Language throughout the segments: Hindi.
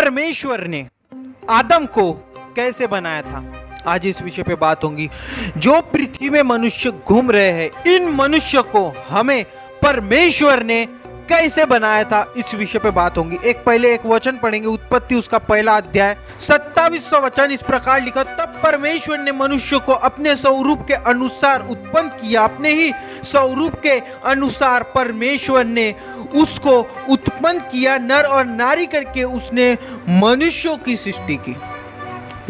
परमेश्वर ने आदम को कैसे बनाया था, आज इस विषय पे बात होगी। जो पृथ्वी में मनुष्य घूम रहे हैं, इन मनुष्य को हमें परमेश्वर ने कैसे बनाया था, इस विषय पे बात होगी। पहले एक वचन पढ़ेंगे, उत्पत्ति उसका पहला अध्याय 27वां वचन इस प्रकार लिखा, तब परमेश्वर ने मनुष्य को अपने स्वरूप के अनुसार उत्पन्न किया, अपने ही स्वरूप के अनुसार परमेश्वर ने उसको उत्पन्न किया, नर और नारी करके उसने मनुष्यों की सृष्टि की।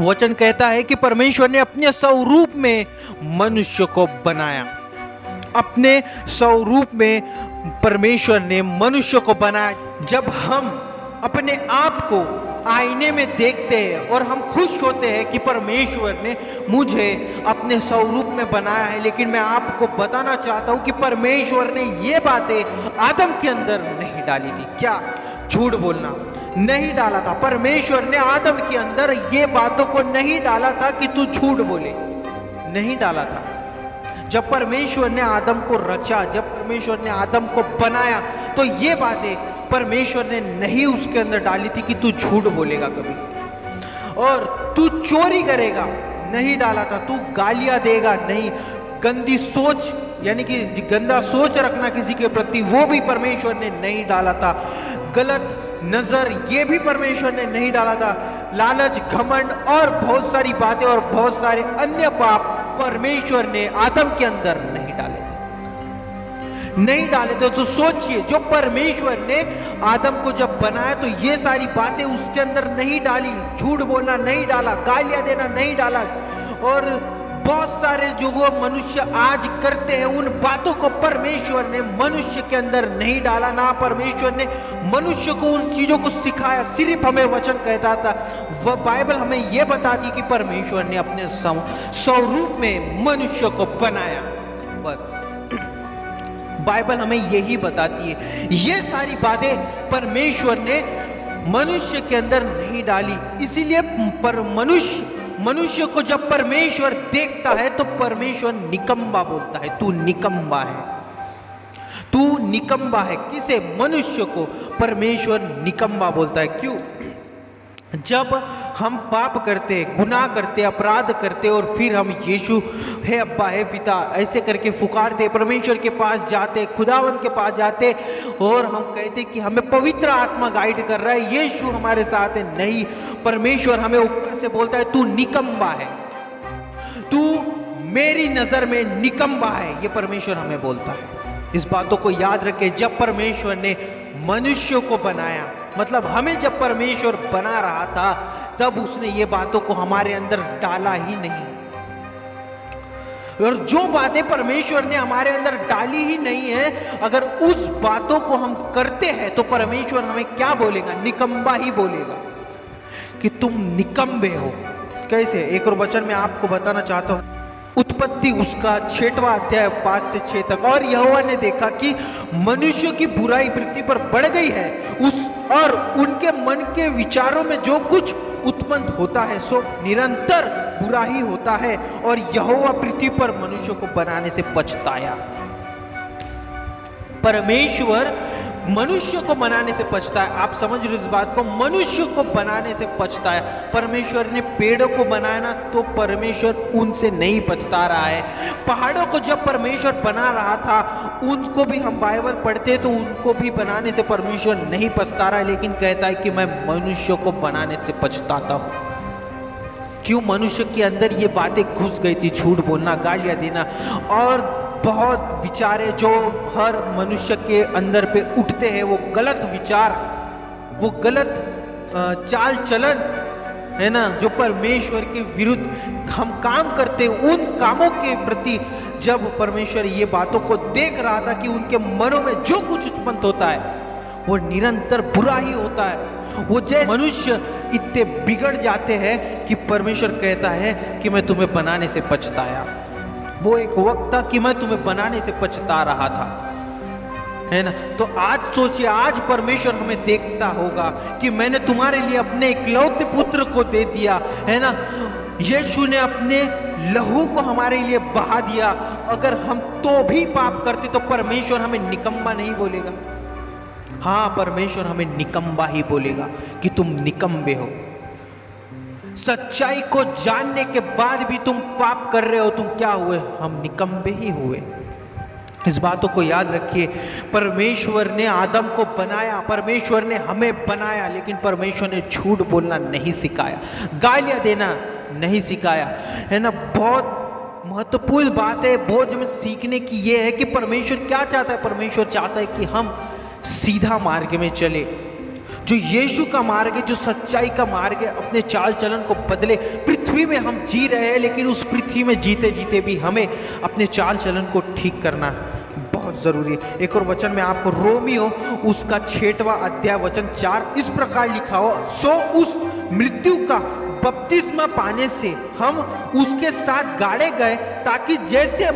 वचन कहता है कि परमेश्वर ने अपने स्वरूप में मनुष्य को बनाया, अपने स्वरूप में परमेश्वर ने मनुष्य को बनाया। जब हम अपने आप को आईने में देखते हैं और हम खुश होते हैं कि परमेश्वर ने मुझे अपने स्वरूप में बनाया है, लेकिन मैं आपको बताना चाहता हूं कि परमेश्वर ने ये बातें आदम के अंदर नहीं डाली थी। क्या? झूठ बोलना नहीं डाला था। परमेश्वर ने आदम के अंदर ये बातों को नहीं डाला था कि तू झूठ बोले, नहीं डाला था। जब परमेश्वर ने आदम को रचा, जब परमेश्वर ने आदम को बनाया, तो ये बातें परमेश्वर ने नहीं उसके अंदर डाली थी कि तू झूठ बोलेगा कभी, और तू चोरी करेगा, नहीं डाला था। तू गालियां देगा नहीं, गंदी सोच यानी कि गंदा सोच रखना किसी के प्रति, वो भी परमेश्वर ने नहीं डाला था। गलत नजर, ये भी परमेश्वर ने नहीं डाला था। लालच, घमंड और बहुत सारी बातें और बहुत सारे अन्य पाप परमेश्वर ने आदम के अंदर नहीं डाले थे, नहीं डाले थे। तो सोचिए, जो परमेश्वर ने आदम को जब बनाया तो ये सारी बातें उसके अंदर नहीं डाली। झूठ बोलना नहीं डाला, गालियां देना नहीं डाला, और बहुत सारे जो वो मनुष्य आज करते हैं उन बातों को परमेश्वर ने मनुष्य के अंदर नहीं डाला। ना परमेश्वर ने मनुष्य को उन चीजों को सिखाया, सिर्फ हमें वचन कहता था। वह बाइबल हमें यह बताती कि परमेश्वर ने अपने स्वरूप में मनुष्य को बनाया। बस बाइबल हमें यही बताती है। ये सारी बातें परमेश्वर ने मनुष्य के अंदर नहीं डाली। इसीलिए मनुष्य को जब परमेश्वर देखता है तो परमेश्वर निकम्मा बोलता है, तू निकम्मा है, तू निकम्मा है। किसे? मनुष्य को परमेश्वर निकम्मा बोलता है। क्यों? जब हम पाप करते, गुनाह करते, अपराध करते और फिर हम यीशु है अब्बा है पिता ऐसे करके पुकारते, परमेश्वर के पास जाते, खुदावन के पास जाते और हम कहते कि हमें पवित्र आत्मा गाइड कर रहा है, यीशु हमारे साथ है। नहीं, परमेश्वर हमें ऊपर से बोलता है तू निकम्मा है, तू मेरी नजर में निकम्मा है। ये परमेश्वर हमें बोलता है। इस बातों को याद रखें। जब परमेश्वर ने मनुष्य को बनाया, मतलब हमें जब परमेश्वर बना रहा था, तब उसने ये बातों को हमारे अंदर डाला ही नहीं। और जो बातें परमेश्वर ने हमारे अंदर डाली ही नहीं है, अगर उस बातों को हम करते हैं तो परमेश्वर हमें क्या बोलेगा? निकम्मा ही बोलेगा कि तुम निकम्मे हो। कैसे? एक और वचन में आपको बताना चाहता हूं, उत्पत्ति उसका 6वां अध्याय 5 से 6 तक। और यहोवा ने देखा कि मनुष्य की बुराई पृथ्वी पर बढ़ गई है, और उनके मन के विचारों में जो कुछ उत्पन्न होता है सो निरंतर बुरा ही होता है, और यहोवा पृथ्वी पर मनुष्य को बनाने से पछताया। परमेश्वर मनुष्य को बनाने से पछताया। आप समझ रहे हो इस बात को? मनुष्य को बनाने से पछताया। परमेश्वर ने पेड़ों को बनाया ना, तो परमेश्वर उनसे नहीं पछता रहा है। पहाड़ों को जब परमेश्वर बना रहा था, उनको भी हम बाइबल पढ़ते तो उनको भी बनाने से परमेश्वर नहीं पछता रहा है, लेकिन कहता है कि मैं मनुष्य को बनाने से पछताता हूं। क्यों? मनुष्य के अंदर ये बातें घुस गई थी, झूठ बोलना, गालियां देना और बहुत विचारे जो हर मनुष्य के अंदर पे उठते हैं, वो गलत विचार, वो गलत चाल चलन है ना, जो परमेश्वर के विरुद्ध हम काम करते, उन कामों के प्रति जब परमेश्वर ये बातों को देख रहा था कि उनके मनों में जो कुछ उत्पन्न होता है वो निरंतर बुरा ही होता है। वो जैसे मनुष्य इतने बिगड़ जाते हैं कि परमेश्वर कहता है कि मैं तुम्हें बनाने से पछताया। वो एक वक्त था कि मैं तुम्हें बनाने से पछता रहा था, है ना। तो आज सोचिए, आज परमेश्वर हमें देखता होगा कि मैंने तुम्हारे लिए अपने इकलौते पुत्र को दे दिया, है ना। यीशु ने अपने लहू को हमारे लिए बहा दिया। अगर हम तो भी पाप करते तो परमेश्वर हमें निकम्मा नहीं बोलेगा। हाँ, परमेश्वर हमें निकम्मा ही बोलेगा कि तुम निकम्मे हो। सच्चाई को जानने के बाद भी तुम पाप कर रहे हो, तुम क्या हुए? हम निकम्मे ही हुए। इस बातों को याद रखिए। परमेश्वर ने आदम को बनाया, परमेश्वर ने हमें बनाया, लेकिन परमेश्वर ने झूठ बोलना नहीं सिखाया, गालियां देना नहीं सिखाया, है ना। बहुत महत्वपूर्ण बात है, बहुत हमें सीखने की ये है कि परमेश्वर क्या चाहता है। परमेश्वर चाहता है कि हम सीधा मार्ग में चले, जो यीशु का मार्ग है, जो सच्चाई का मार्ग है, अपने चाल चलन को बदले। पृथ्वी में हम जी रहे हैं, लेकिन उस पृथ्वी में जीते जीते भी हमें अपने चाल चलन को ठीक करना बहुत जरूरी है। एक और वचन में आपको रोमियो उसका 6वां अध्याय वचन 4 इस प्रकार लिखा हो, सो उस मृत्यु का बपतिस्मा पाने से हम उसके साथ गाड़े गए, ताकि जैसे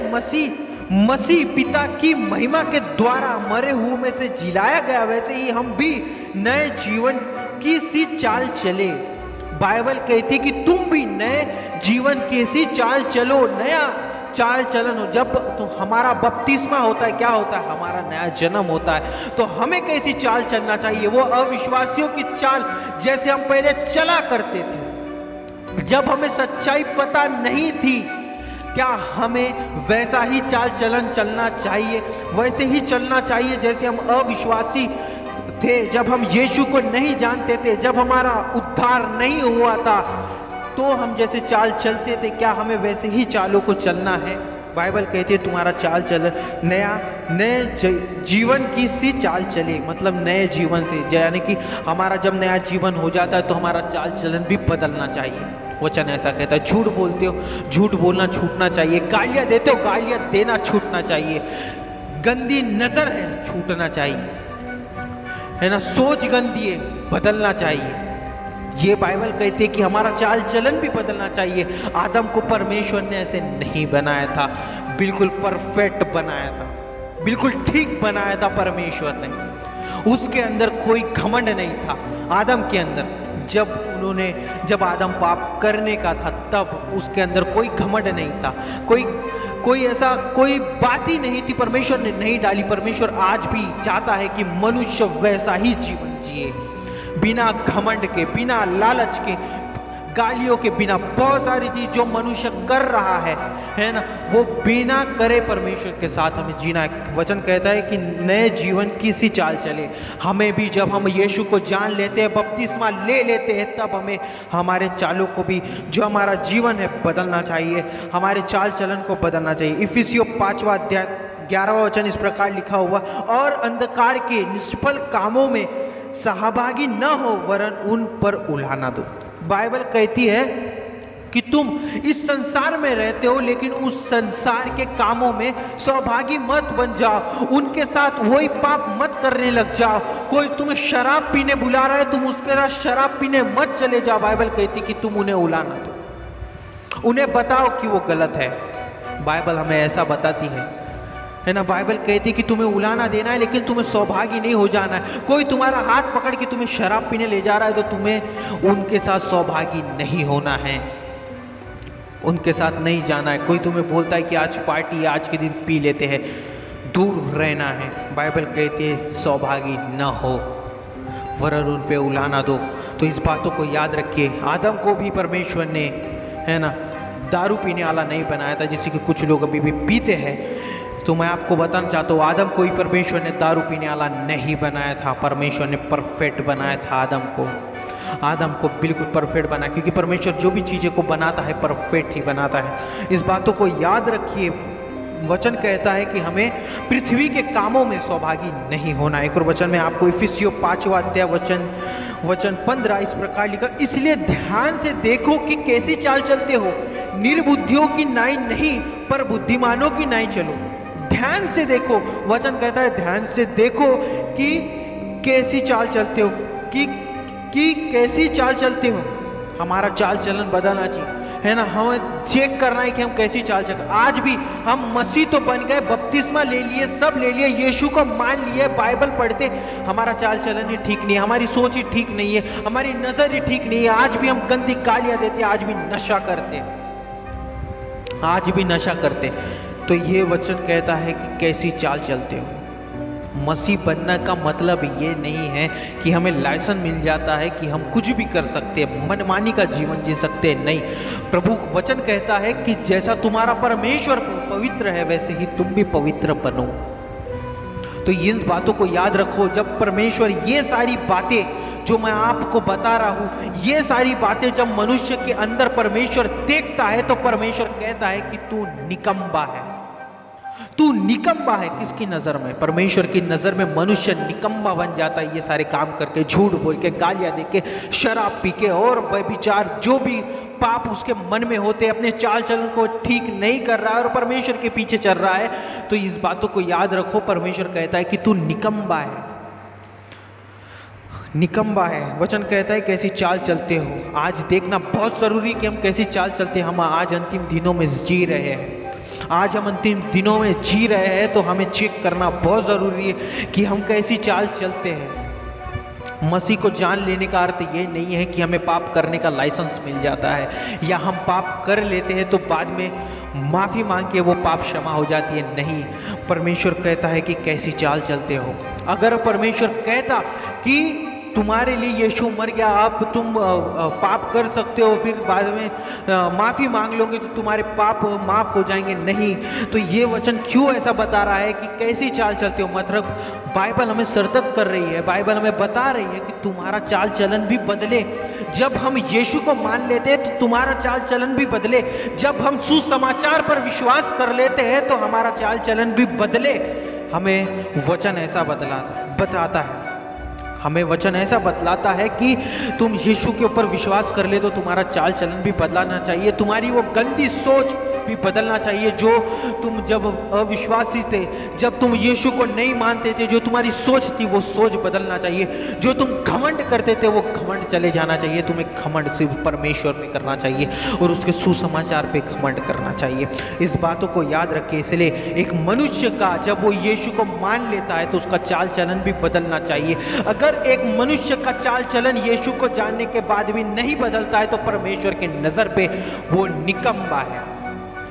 मसीह पिता की महिमा के द्वारा मरे हुए में से जिलाया गया, वैसे ही हम भी नए जीवन की सी चाल चले। बाइबल कहती है कि तुम भी नए जीवन की सी चाल चलो, नया चाल चलन हो। जब तो हमारा बपतिस्मा होता है, क्या होता है? हमारा नया जन्म होता है। तो हमें कैसी चाल चलना चाहिए? वो अविश्वासियों की चाल जैसे हम पहले चला करते थे, जब हमें सच्चाई पता नहीं थी। क्या हमें वैसा ही चाल चलन चलना चाहिए? वैसे ही चलना चाहिए जैसे हम अविश्वासी थे, जब हम यीशु को नहीं जानते थे, जब हमारा उद्धार नहीं हुआ था, तो हम जैसे चाल चलते थे, क्या हमें वैसे ही चालों को चलना है? बाइबल कहती है तुम्हारा चाल चलन नए जीवन की सी चाल चले, मतलब नए जीवन से, यानी कि हमारा जब नया जीवन हो जाता है तो हमारा चाल चलन भी बदलना चाहिए। वचन ऐसा कहता है। झूठ बोलते हो, झूठ बोलना छूटना चाहिए। गालियां देते हो, गालियां देना छूटना चाहिए। गंदी नजर है, छूटना चाहिए, है ना। सोच गंदी है, बदलना चाहिए। ये बाइबल कहती है कि हमारा चाल चलन भी बदलना चाहिए। आदम को परमेश्वर ने ऐसे नहीं बनाया था, बिल्कुल परफेक्ट बनाया था, बिल्कुल ठीक बनाया था परमेश्वर ने। उसके अंदर कोई घमंड नहीं था आदम के अंदर। जब आदम पाप करने का था, तब उसके अंदर कोई घमंड नहीं था, कोई ऐसा कोई बात ही नहीं थी, परमेश्वर ने नहीं डाली। परमेश्वर आज भी चाहता है कि मनुष्य वैसा ही जीवन जिए, बिना घमंड के, बिना लालच के, गालियों के बिना। बहुत सारी चीज जो मनुष्य कर रहा है ना, वो बिना करे परमेश्वर के साथ हमें जीना है। वचन कहता है कि नए जीवन की सी चाल चले। हमें भी जब हम यीशु को जान लेते हैं, बपतिस्मा ले लेते हैं, तब हमें हमारे चालों को भी, जो हमारा जीवन है, बदलना चाहिए, हमारे चाल चलन को बदलना चाहिए। इफिसियों 5वां अध्याय 11वां वचन इस प्रकार लिखा हुआ, और अंधकार के निष्फल कामों में सहभागी न हो, वरन उन पर उलाहना दो। बाइबल कहती है कि तुम इस संसार में रहते हो, लेकिन उस संसार के कामों में सहभागी मत बन जाओ, उनके साथ वही पाप मत करने लग जाओ। कोई तुम्हें शराब पीने बुला रहा है, तुम उसके साथ शराब पीने मत चले जाओ। बाइबल कहती कि तुम उन्हें उलाना दो, उन्हें बताओ कि वो गलत है। बाइबल हमें ऐसा बताती है ना। बाइबल कहती कि तुम्हें उलाना देना है, लेकिन तुम्हें सौभागी नहीं हो जाना है। कोई तुम्हारा हाथ पकड़ के तुम्हें शराब पीने ले जा रहा है, तो तुम्हें उनके साथ सौभागी नहीं होना है, उनके साथ नहीं जाना है। कोई तुम्हें बोलता है कि आज पार्टी, आज के दिन पी लेते हैं, दूर रहना है। बाइबल कहती है सौभागी न हो, वरन उन पे उलाना दो। तो इस बातों को याद रखिए। आदम को भी परमेश्वर ने, है ना, दारू पीने वाला नहीं बनाया था, जिससे कि कुछ लोग अभी भी पीते हैं। तो मैं आपको बताना चाहता हूँ, आदम को ही परमेश्वर ने दारू पीने वाला नहीं बनाया था। परमेश्वर ने परफेक्ट बनाया था आदम को बिल्कुल परफेक्ट बनाया, क्योंकि परमेश्वर जो भी चीज़ें को बनाता है परफेक्ट ही बनाता है। इस बातों को याद रखिए। वचन कहता है कि हमें पृथ्वी के कामों में सहभागी नहीं होना। एक और वचन में आपको इफिसियों 5वां अध्याय वचन 15 इस प्रकार लिखा, इसलिए ध्यान से देखो कि कैसी चाल चलते हो, निर्बुद्धियों की नाई नहीं, पर बुद्धिमानों की नाई चलो। ध्यान से देखो, वचन कहता है ध्यान से देखो कि कैसी चाल चलते हो, कि कैसी चाल चलते हो। हमारा चाल चलन बदलना चाहिए, है ना। हमें चेक करना है कि हम कैसी चाल चल। आज भी हम मसीह तो बन गए, बपतिस्मा ले लिए, सब ले लिए, यीशु को मान लिए, बाइबल पढ़ते, हमारा चाल चलन ही ठीक नहीं है, हमारी सोच ही ठीक नहीं है, हमारी नज़र ही ठीक नहीं है। आज भी हम गंदी गालियां देते, आज भी नशा करते, आज भी नशा करते। तो ये वचन कहता है कि कैसी चाल चलते हो, मसीह बनने का मतलब ये नहीं है कि हमें लाइसेंस मिल जाता है कि हम कुछ भी कर सकते हैं, मनमानी का जीवन जी सकते हैं। नहीं, प्रभु वचन कहता है कि जैसा तुम्हारा परमेश्वर पवित्र है वैसे ही तुम भी पवित्र बनो। तो इन बातों को याद रखो। जब परमेश्वर ये सारी बातें जो मैं आपको बता रहा हूँ, ये सारी बातें जब मनुष्य के अंदर परमेश्वर देखता है तो परमेश्वर कहता है कि तू निकम्मा है, तू निकम्मा है। किसकी नजर में? परमेश्वर की नजर में मनुष्य निकम्मा बन जाता है। ये सारे काम करके, झूठ बोल के, गालियां दे के, शराब पी के और व्यभिचार, जो भी पाप उसके मन में होते, अपने चाल चलन को ठीक नहीं कर रहा है और परमेश्वर के पीछे चल रहा है, तो इस बातों को याद रखो। परमेश्वर कहता है कि तू निकम्मा है, निकम्मा है। वचन कहता है कैसी चाल चलते हो। आज देखना बहुत जरूरी कि हम कैसी चाल चलते हैं। हम आज अंतिम दिनों में जी रहे हैं, आज हम अंतिम दिनों में जी रहे हैं, तो हमें चेक करना बहुत ज़रूरी है कि हम कैसी चाल चलते हैं। मसीह को जान लेने का अर्थ ये नहीं है कि हमें पाप करने का लाइसेंस मिल जाता है या हम पाप कर लेते हैं तो बाद में माफ़ी मांग के वो पाप क्षमा हो जाती है। नहीं, परमेश्वर कहता है कि कैसी चाल चलते हो। अगर परमेश्वर कहता कि तुम्हारे लिए यीशु मर गया, आप तुम पाप कर सकते हो, फिर बाद में माफ़ी मांग लोगे तो तुम्हारे पाप माफ़ हो जाएंगे, नहीं, तो ये वचन क्यों ऐसा बता रहा है कि कैसी चाल चलते हो? मतलब बाइबल हमें सतर्क कर रही है, बाइबल हमें बता रही है कि तुम्हारा चाल चलन भी बदले। जब हम यीशु को मान लेते हैं तो तुम्हारा चाल चलन भी बदले। जब हम सुसमाचार पर विश्वास कर लेते हैं तो हमारा चाल चलन भी बदले। हमें वचन ऐसा बताता है, हमें वचन ऐसा बतलाता है कि तुम यीशु के ऊपर विश्वास कर ले तो तुम्हारा चाल चलन भी बदलाना चाहिए, तुम्हारी वो गंदी सोच भी बदलना चाहिए जो तुम जब अविश्वासी थे, जब तुम यीशु को नहीं मानते थे, जो तुम्हारी सोच थी वो सोच बदलना चाहिए। जो तुम घमंड करते थे वो घमंड चले जाना चाहिए। तुम्हें घमंड सिर्फ परमेश्वर पे करना चाहिए और उसके सुसमाचार पे घमंड करना चाहिए। इस बातों को याद रखिए। इसलिए एक मनुष्य का जब वो यीशु को मान लेता है तो उसका चाल चलन भी बदलना चाहिए। अगर एक मनुष्य का चाल चलन यीशु को जानने के बाद भी नहीं बदलता है तो परमेश्वर की नज़र पे वो निकम्मा है,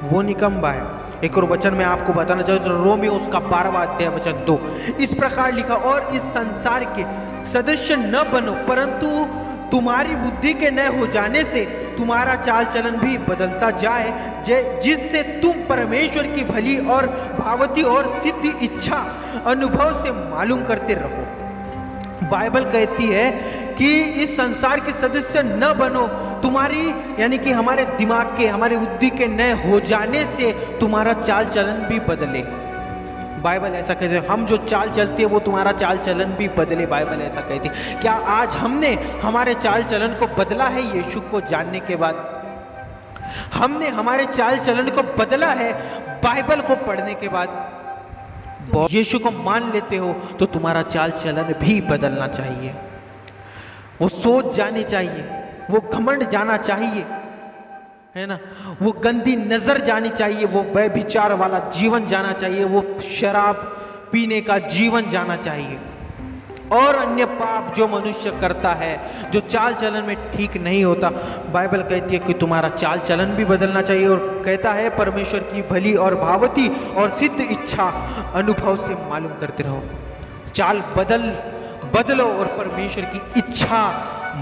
वो निकम्मा है। एक और वचन में आपको बताना चाहूँ तो रोमियो उसका 12वां अध्याय वचन 2 इस प्रकार लिखा, और इस संसार के सदस्य न बनो परंतु तुम्हारी बुद्धि के नए हो जाने से तुम्हारा चाल चलन भी बदलता जाए, जिससे तुम परमेश्वर की भली और भावती और सिद्ध इच्छा अनुभव से मालूम करते रहो। बाइबल कहती है कि इस संसार के सदस्य न बनो, तुम्हारी यानी कि हमारे दिमाग के, हमारे बुद्धि के नए हो जाने से तुम्हारा चाल चलन भी बदले। बाइबल ऐसा कहती है, हम जो चाल चलते हैं वो तुम्हारा चाल चलन भी बदले। बाइबल ऐसा कहती है। क्या आज हमने हमारे चाल चलन को बदला है? यीशु को जानने के बाद हमने हमारे चाल चलन को बदला है? बाइबल को पढ़ने के बाद यीशु को मान लेते हो तो तुम्हारा चाल चलन भी बदलना चाहिए। वो सोच जानी चाहिए, वो घमंड जाना चाहिए, है ना, वो गंदी नजर जानी चाहिए, वो व्यभिचार वाला जीवन जाना चाहिए, वो शराब पीने का जीवन जाना चाहिए और अन्य पाप जो मनुष्य करता है, जो चाल चलन में ठीक नहीं होता। बाइबल कहती है कि तुम्हारा चाल चलन भी बदलना चाहिए और कहता है परमेश्वर की भली और भावती और सिद्ध इच्छा अनुभव से मालूम करते रहो। चाल बदलो और परमेश्वर की इच्छा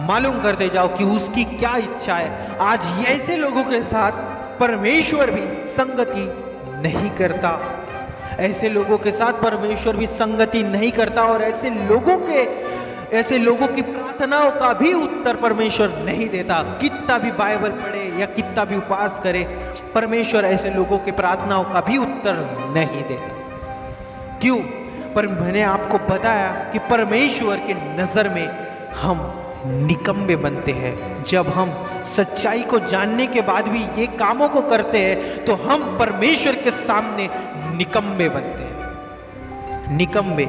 मालूम करते जाओ कि उसकी क्या इच्छा है। आज ऐसे लोगों के साथ परमेश्वर भी संगति नहीं करता, ऐसे लोगों के साथ परमेश्वर भी संगति नहीं करता और ऐसे लोगों की प्रार्थनाओं का भी उत्तर परमेश्वर नहीं देता। कितना भी बाइबल पढ़े या कितना भी उपवास करे, परमेश्वर ऐसे लोगों के प्रार्थनाओं का भी उत्तर नहीं देता। क्यों? पर मैंने आपको बताया कि परमेश्वर के नज़र में हम निकम्मे बनते हैं। जब हम सच्चाई को जानने के बाद भी ये कामों को करते हैं तो हम परमेश्वर के सामने निकम्मे बनते हैं, निकम्मे,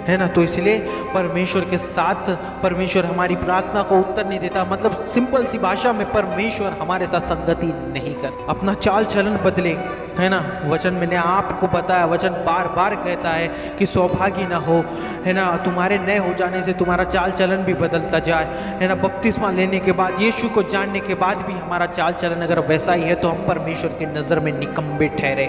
है ना। तो इसलिए परमेश्वर के साथ परमेश्वर हमारी प्रार्थना को उत्तर नहीं देता। मतलब सिंपल सी भाषा में परमेश्वर हमारे साथ संगति नहीं कर। अपना चाल चलन बदले, है ना। वचन मैंने आपको बताया, वचन बार बार कहता है कि सौभाग्य ना हो, है ना, तुम्हारे नए हो जाने से तुम्हारा चाल चलन भी बदलता जाए, है ना। बपतिस्मा लेने के बाद, यीशु को जानने के बाद भी हमारा चाल चलन अगर वैसा ही है तो हम परमेश्वर की नज़र में निकम्मे ठहरे।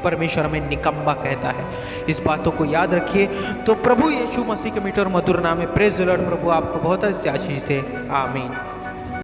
परमेश्वर हमें निकम्मा कहता है। इस बातों को याद रखिए। तो प्रभु यीशु मसीह के मीठे और मधुर नाम में प्रेज द लॉर्ड। प्रभु आपको बहुत अच्छी आशीष दे। आमीन।